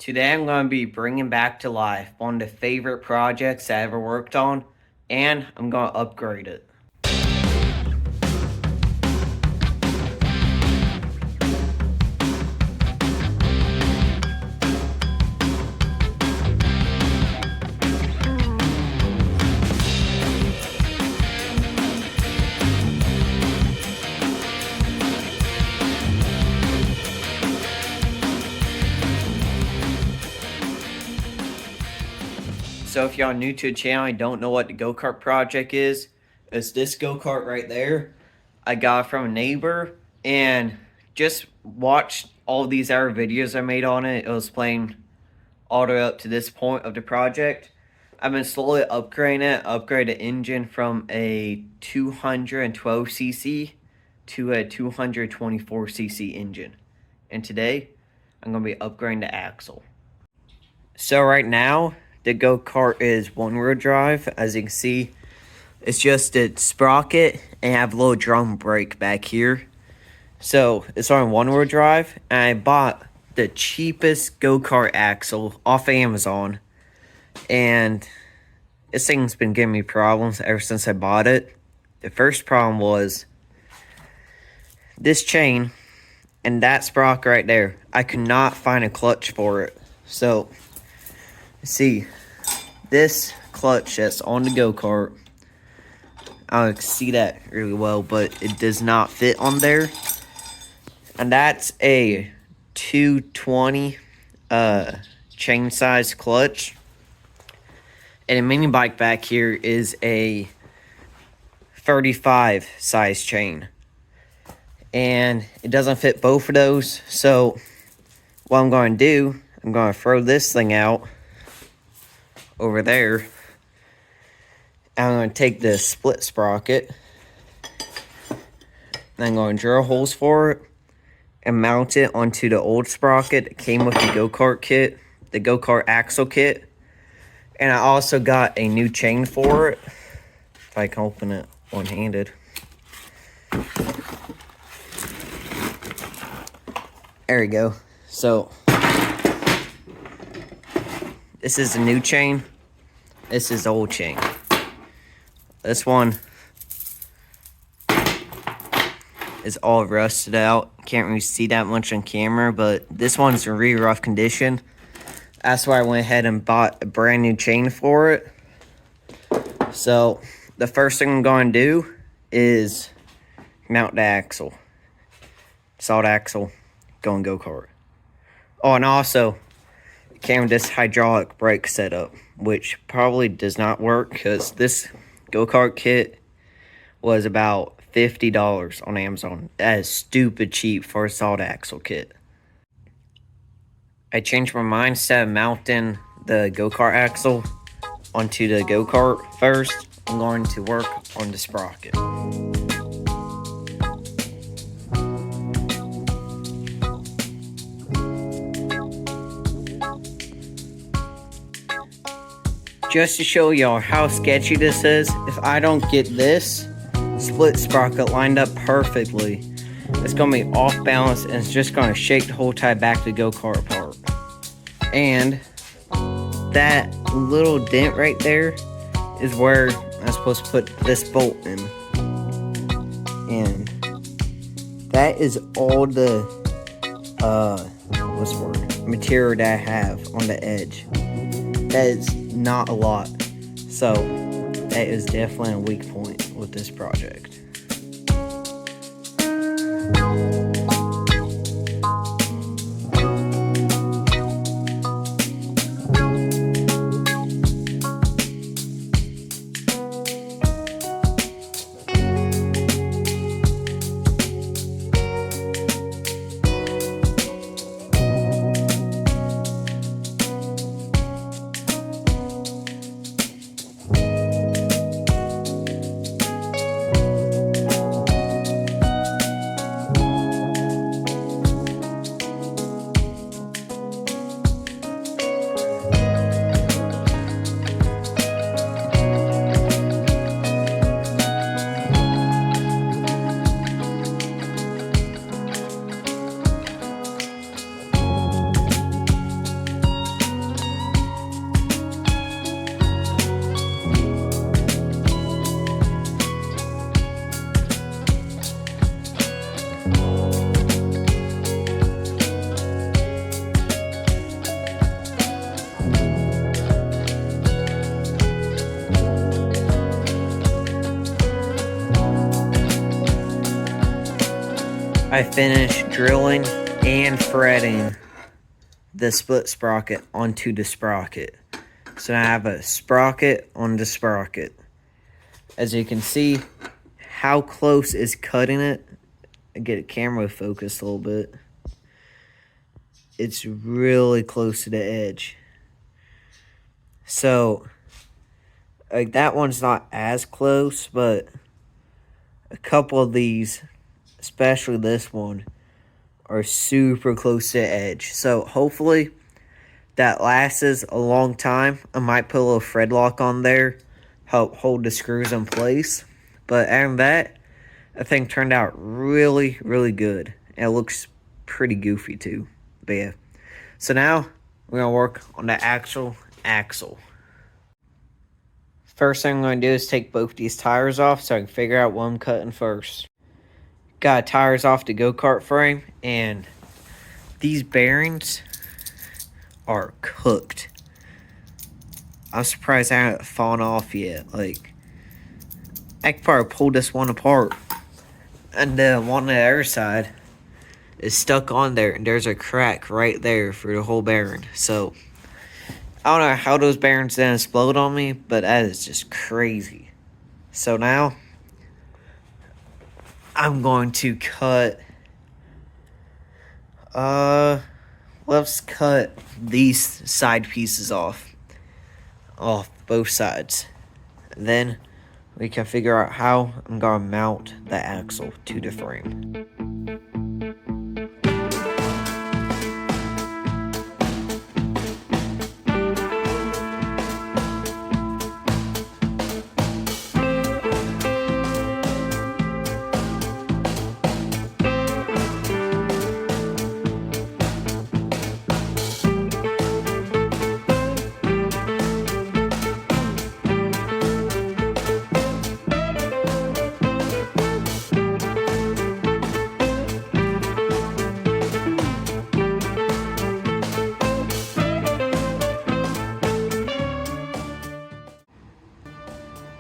Today I'm going to be bringing back to life one of the favorite projects I ever worked on, and I'm going to upgrade it. So if y'all new to the channel and don't know what the Go-Kart project is, it's this Go-Kart right there. I got it from a neighbor and just watched all these other videos I made on it. It was playing all the way up to this point of the project. I've been slowly upgrading it, upgrade the engine from a 212cc to a 224cc engine. And today, I'm going to be upgrading the axle. So right now, the Go-Kart is one-wheel drive. As you can see, it's just a sprocket and I have a little drum brake back here. So it's on one-wheel drive, and I bought the cheapest Go-Kart axle off Amazon. And this thing's been giving me problems ever since I bought it. The first problem was this chain and that sprocket right there. I could not find a clutch for it. So, see, this clutch that's on the Go-Kart, I can see that really well, but it does not fit on there. And that's a 220 chain size clutch. And a mini bike back here is a 35 size chain. And it doesn't fit both of those. So what I'm going to do, I'm going to throw this thing out over there. I'm going to take the split sprocket. And I'm going to drill holes for it and mount it onto the old sprocket that came with the Go-Kart kit, the Go-Kart axle kit. And I also got a new chain for it, if I can open it one-handed. There we go. So, this is the new chain. This is the old chain. This one is all rusted out. Can't really see that much on camera, but this one's in really rough condition. That's why I went ahead and bought a brand new chain for it. So, the first thing I'm going to do is mount the axle. Solid axle, going Go-Kart. Oh, and also, it came with this hydraulic brake setup, which probably does not work because this Go-Kart kit was about $50 on Amazon. That is stupid cheap for a solid axle kit. I changed my mind. Instead of mounting the Go-Kart axle onto the Go-Kart first, I'm going to work on the sprocket. Just to show y'all how sketchy this is, if I don't get this split sprocket lined up perfectly, it's going to be off balance and it's just going to shake the whole tie back to the Go-Kart apart. And that little dent right there is where I'm supposed to put this bolt in. And that is all the material that I have on the edge. That is not a lot. So that is definitely a weak point with this project. I finished drilling and threading the split sprocket onto the sprocket. So now I have a sprocket on the sprocket. As you can see, how close is cutting it. I get a camera focused a little bit. It's really close to the edge. So, like, that one's not as close, but a couple of these, especially this one, are super close to the edge. So hopefully that lasts a long time. I might put a little thread lock on there, help hold the screws in place. But other than that, I think turned out really, really good. And it looks pretty goofy too. But yeah. So now we're gonna work on the actual axle. First thing I'm gonna do is take both these tires off so I can figure out what I'm cutting first. Got tires off the go-kart frame, and these bearings are cooked. I'm surprised I haven't fallen off yet. Like, I could probably pull this one apart. And the one on the other side is stuck on there, and there's a crack right there for the whole bearing. So, I don't know how those bearings didn't explode on me, but that is just crazy. So now, I'm going to cut, let's cut these side pieces off both sides. And then we can figure out how I'm going to mount the axle to the frame.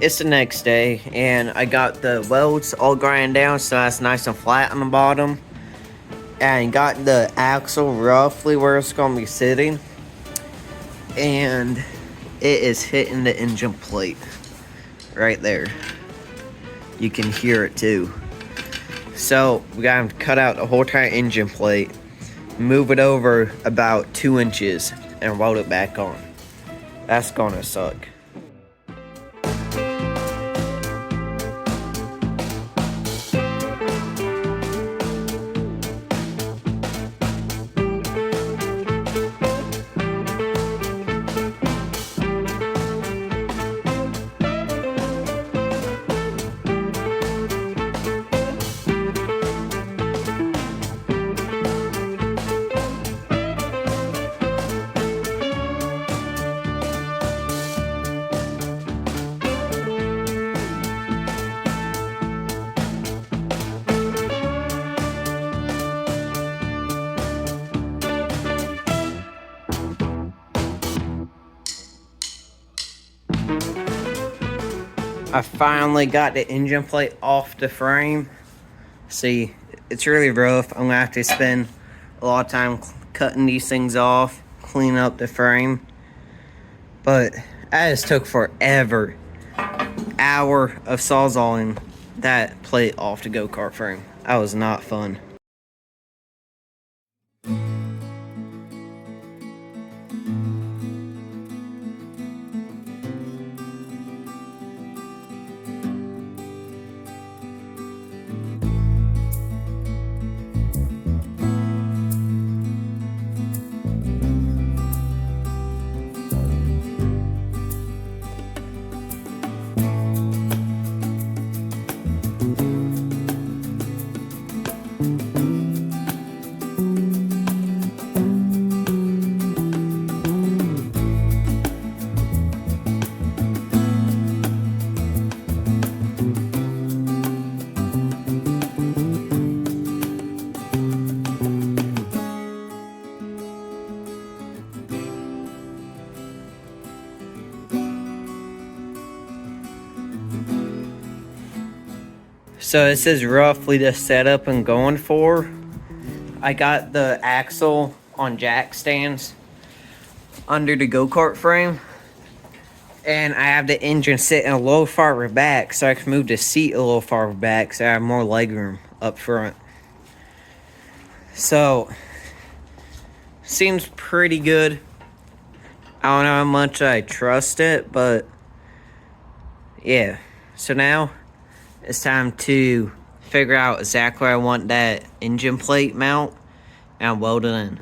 It's the next day, and I got the welds all ground down so that's nice and flat on the bottom. And got the axle roughly where it's going to be sitting. And it is hitting the engine plate right there. You can hear it too. So we got to cut out the whole entire engine plate, move it over about 2 inches, and weld it back on. That's going to suck. I finally got the engine plate off the frame. See, it's really rough. I'm gonna have to spend a lot of time cutting these things off, cleaning up the frame. But that just took forever. Hour of sawzalling that plate off the go-kart frame. That was not fun. So this is roughly the setup I'm going for. I got the axle on jack stands under the go-kart frame. And I have the engine sitting a little farther back so I can move the seat a little farther back so I have more legroom up front. So, seems pretty good. I don't know how much I trust it, but yeah. So now it's time to figure out exactly where I want that engine plate mount and weld it in.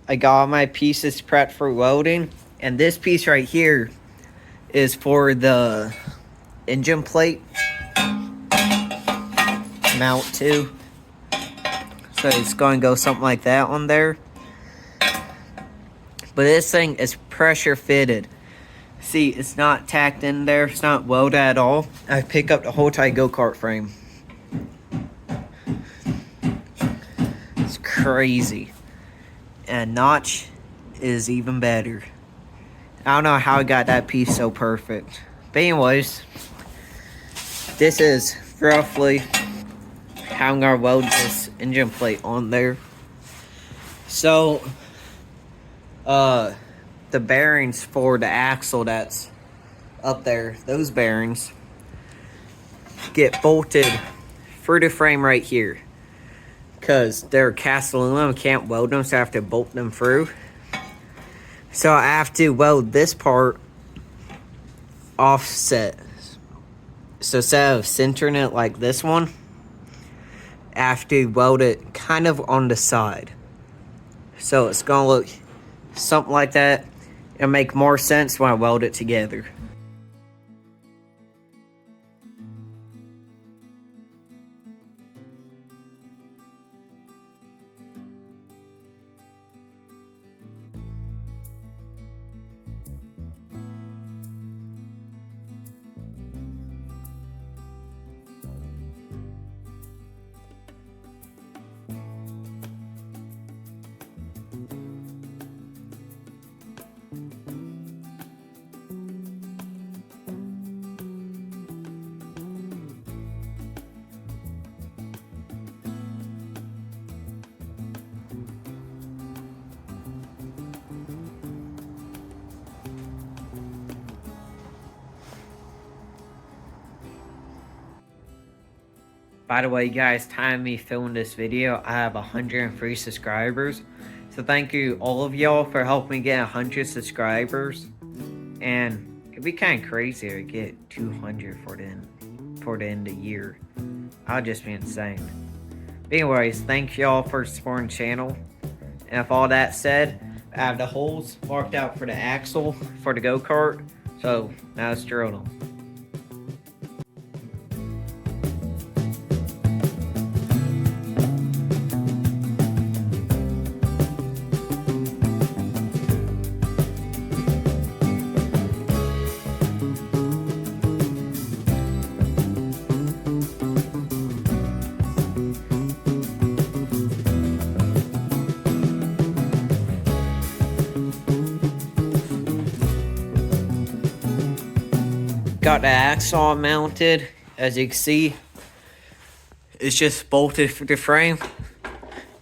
I got all my pieces prepped for welding, and this piece right here is for the engine plate mount too. So it's going to go something like that on there. But this thing is pressure fitted. See, it's not tacked in there. It's not welded at all. I pick up the whole entire go-kart frame. It's crazy. And notch is even better. I don't know how I got that piece so perfect. But anyways, this is roughly how I'm going to weld this engine plate on there. So, the bearings for the axle that's up there, those bearings get bolted through the frame right here. Because they're cast aluminum, can't weld them, so I have to bolt them through. So I have to weld this part offset. So instead of centering it like this one, I have to weld it kind of on the side. So it's gonna look something like that. It'll make more sense when I weld it together. By the way, you guys, time me filming this video, I have 103 subscribers. So thank you all of y'all for helping me get 100 subscribers. And it'd be kind of crazy to get 200 for the end of the year. I'll just be insane. But anyways, thank y'all for supporting the channel. And with all that said, I have the holes marked out for the axle for the go-kart. So now let's drill them. Got the axle mounted. As you can see, it's just bolted for the frame,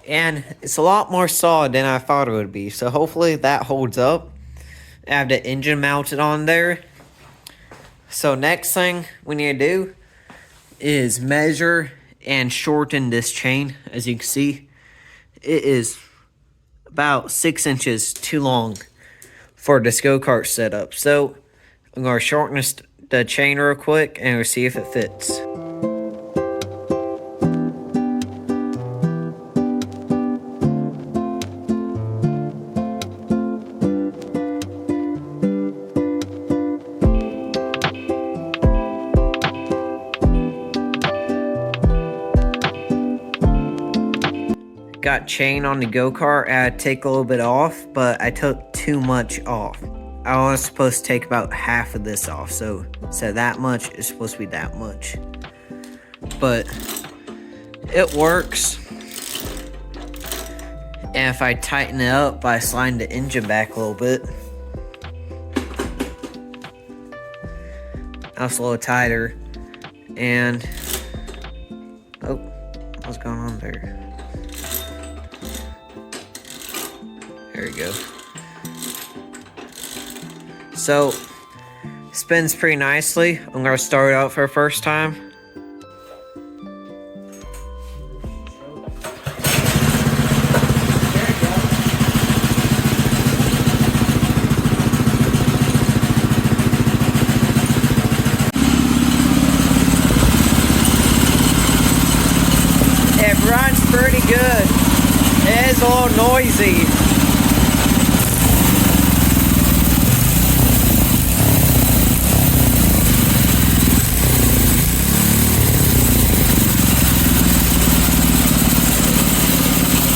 and it's a lot more solid than I thought it would be, so hopefully that holds up. I have the engine mounted on there. So next thing we need to do is measure and shorten this chain. As you can see, it is about 6 inches too long for this go-kart setup. So I'm going to shorten the chain real quick and we'll see if it fits. Got chain on the go-kart. I had to take a little bit off, but I took too much off. I was supposed to take about half of this off, so that much is supposed to be that much. But it works. And if I tighten it up by sliding the engine back a little bit, that's a little tighter. And oh, what's going on there? There we go. So, spins pretty nicely. I'm gonna start it out for the first time. It runs pretty good. It is a little noisy.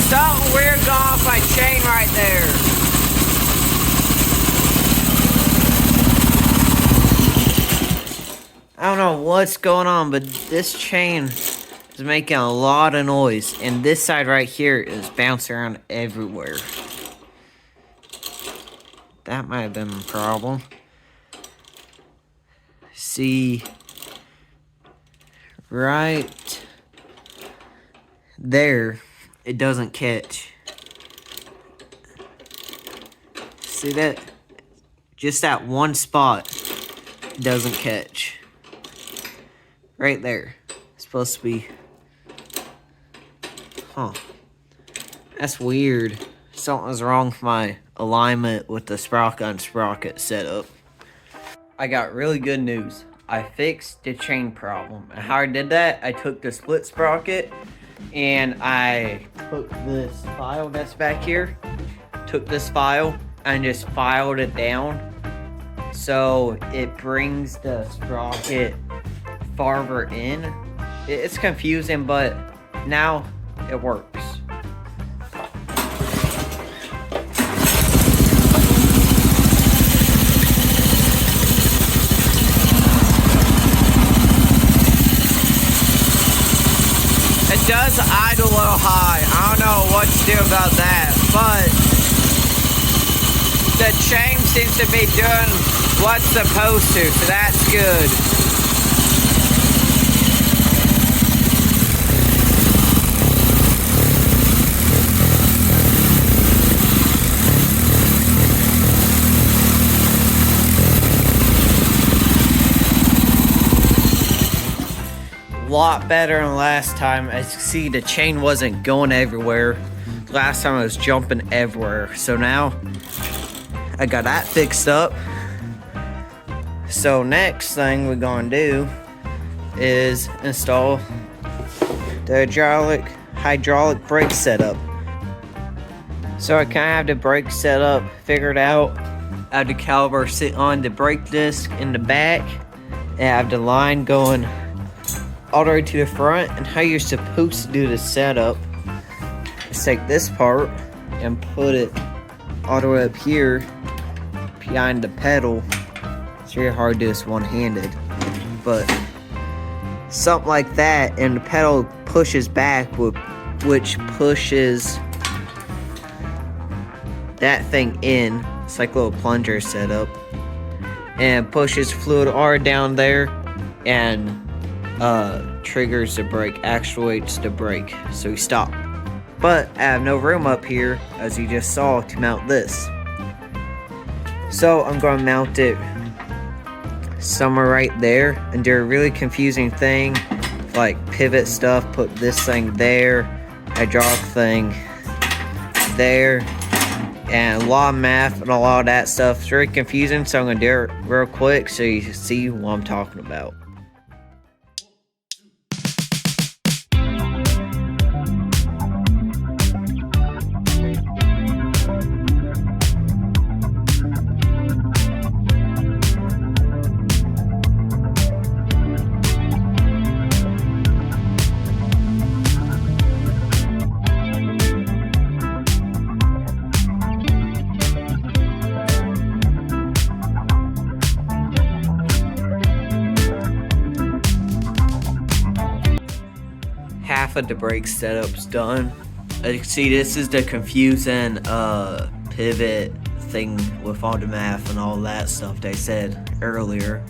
Something weird going off my chain right there. I don't know what's going on, but this chain is making a lot of noise, and this side right here is bouncing around everywhere. That might have been the problem. See, right there, it doesn't catch. See that? Just that one spot doesn't catch. Right there. It's supposed to be. Huh. That's weird. Something's wrong with my alignment with the sprocket setup. I got really good news. I fixed the chain problem. And how I did that, I took the split sprocket and I took this file that's back here, took this file and just filed it down so it brings the sprocket farther in. It's confusing, but now it works. It does idle a little high. I don't know what to do about that, but the chain seems to be doing what's supposed to, so that's good. A lot better than last time. As you can see, the chain wasn't going everywhere. Last time I was jumping everywhere. So now I got that fixed up. So next thing we're gonna do is install the hydraulic brake setup. So I kind of have the brake setup figured out. I have the caliper sit on the brake disc in the back. And I have the line going all the way to the front. And how you're supposed to do the setup is take this part and put it all the way up here behind the pedal. It's really hard to do this one-handed, but something like that, and the pedal pushes back, which pushes that thing in. It's like a little plunger setup, and pushes fluid R down there and triggers the brake, actuates the brake, so we stop. But I have no room up here, as you just saw, to mount this. So I'm going to mount it somewhere right there, and do a really confusing thing, like pivot stuff, put this thing there, hydraulic thing there, and a lot of math and a lot of that stuff. It's very confusing, so I'm going to do it real quick so you see what I'm talking about. Half of the brake setup's done. As you can see, this is the confusing pivot thing with all the math and all that stuff they said earlier.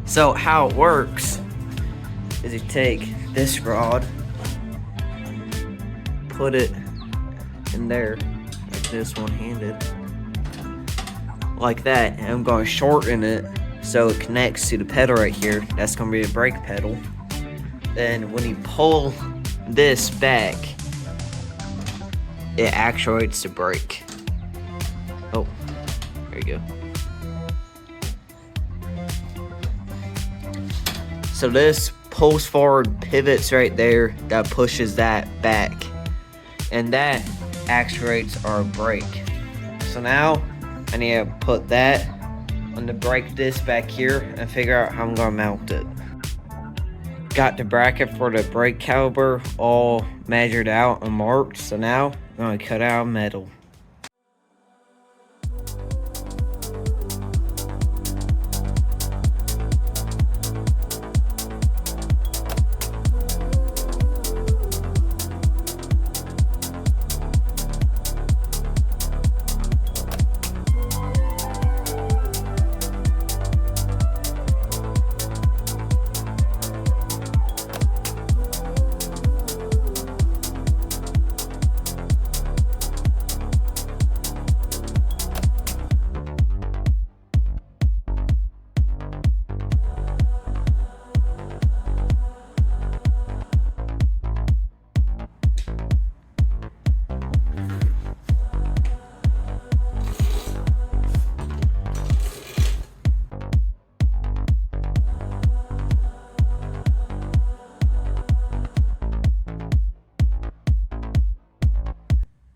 So how it works is you take this rod, put it in there, like this, one-handed, like that, and I'm going to shorten it so it connects to the pedal right here. That's going to be the brake pedal. Then when you pull this back, it actuates the brake. Oh, there you go. So this pulls forward pivots right there that pushes that back, and that actuates our brake. So now I need to put that on the brake disc back here and figure out how I'm gonna mount it. Got the bracket for the brake caliper all measured out and marked, so now I'm gonna cut out metal.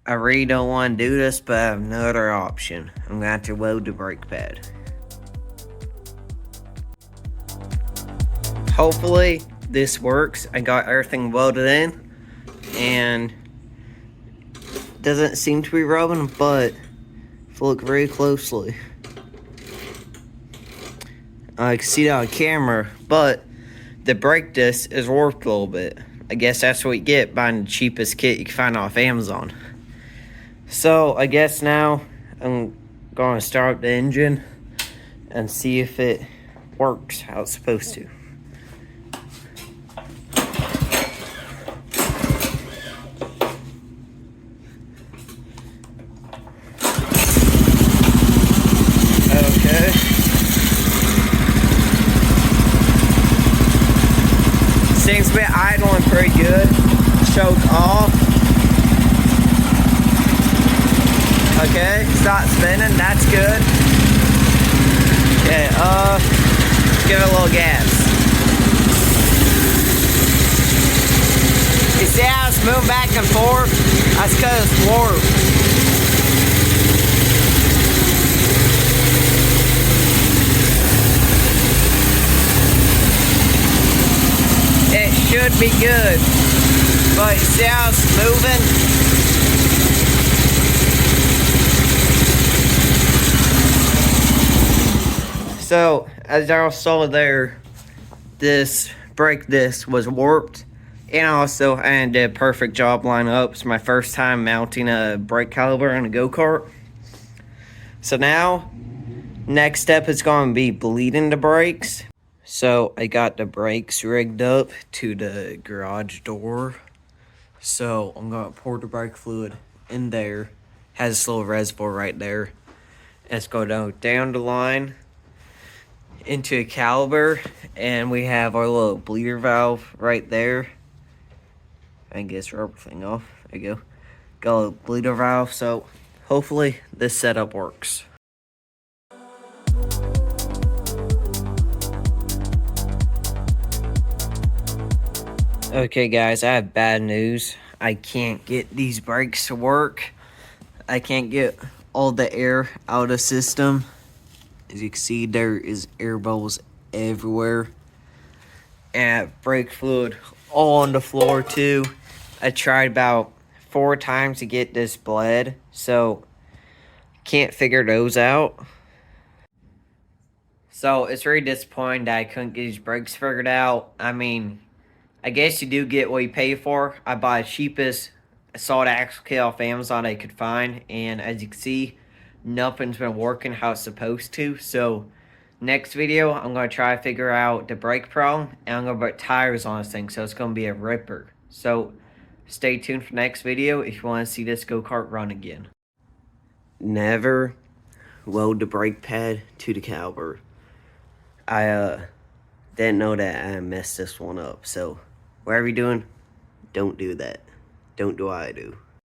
I really don't want to do this, but I have no other option. I'm gonna have to weld the brake pad. Hopefully this works. I got everything welded in and doesn't seem to be rubbing, but if you look very closely, I can see that on camera, but the brake disc is warped a little bit. I guess that's what you get buying the cheapest kit you can find off Amazon. So I guess now I'm going to start up the engine and see if it works how it's supposed to. Okay. Seems to be idling pretty good. Choke off. Okay, stop spinning, that's good. Okay, give it a little gas. You see how it's moving back and forth? That's because it's warped. It should be good. But you see how it's moving? So, as y'all saw there, this brake disc was warped, and also I did a perfect job lining up. It's my first time mounting a brake caliper on a go-kart. So now, next step is going to be bleeding the brakes. So I got the brakes rigged up to the garage door. So I'm going to pour the brake fluid in there. Has this little reservoir right there. And it's going to go down the line into a caliper, and we have our little bleeder valve right there. I can get this rubber thing off. There you go. Got a little bleeder valve, so hopefully this setup works. Okay guys, I have bad news. I can't get these brakes to work. I can't get all the air out of the system. As you can see, there is air bubbles everywhere. And brake fluid all on the floor too. I tried about 4 times to get this bled, so can't figure those out. So it's very disappointing that I couldn't get these brakes figured out. I mean, I guess you do get what you pay for. I bought the cheapest solid axle kit off Amazon I could find, and as you can see, nothing's been working how it's supposed to. So Next video, I'm going to try to figure out the brake problem, and I'm going to put tires on this thing, so it's going to be a ripper. So, stay tuned for next video if you want to see this go-kart run again. Never weld the brake pad to the caliper. I didn't know that I messed this one up, so whatever you're doing, don't do that. Don't do what I do.